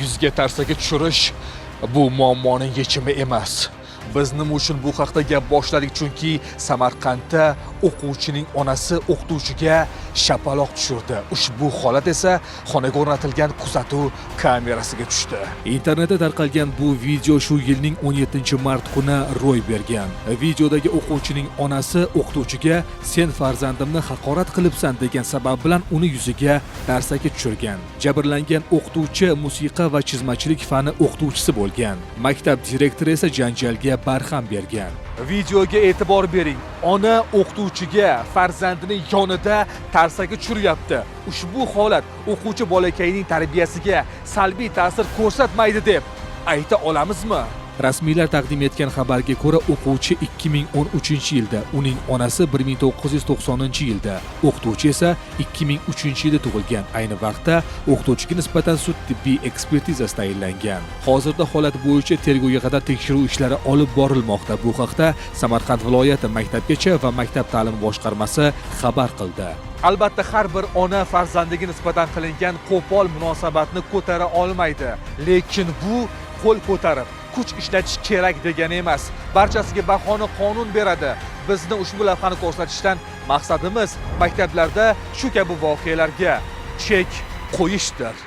yuzga tarsaga tushirish bu muammoning yechimi emas. Biz nima uchun bu haqda gap boshladik? Chunki Samarqandda o'quvchining onasi o'qituvchiga shapaloq tushirdi. Ushbu holat esa xonaga o'rnatilgan kuzatuv kamerasiga tushdi. Internetda tarqalgan bu video shu yilning 17-mart kuni ro'y bergan. Videodagi o'quvchining onasi o'qituvchiga "Sen farzandimni haqorat qilibsan" degan sabab bilan uni yuziga tarsaki tushirgan. Jabrlangan o'qituvchi musiqa va chizmachilik fani o'qituvchisi bo'lgan. Maktab direktori esa janjalga barham bergan. Videoga e'tibor bering. Ona o'qituvchiga farzandining yonida tarsaki tushiryapti. Ushbu holat o'quvchi bolakayning tarbiyasiga salbiy ta'sir ko'rsatmaydi deb ayta olamizmi? Rasmiylar taqdim etgan xabarga ko'ra, o'quvchi 2013-yilda, uning onasi 1990-yilda, o'qituvchi esa 2003-yilda tug'ilgan. Ayni vaqtda o'qituvchiga nisbatan sud tibbiy ekspertizasi tayinlangan. Hozirda holat bo'yicha tergovga qadar tekshiruv ishlari olib borilmoqda. Bu haqda Samarqand viloyati maktabgacha va maktab ta'limi boshqarmasi xabar qildi. Albatta, har bir ona farzandiga nisbatan qilingan qo'pol munosabatni ko'tara olmaydi, lekin bu qo'l ko'tarib kuch ishlatish kerak degani emas. Barchasiga bahoni qonun beradi. Bizni ushbu lavhani ko'rsatishdan maqsadimiz maktablarda shu kabi voqealarga chek qo'yishdir.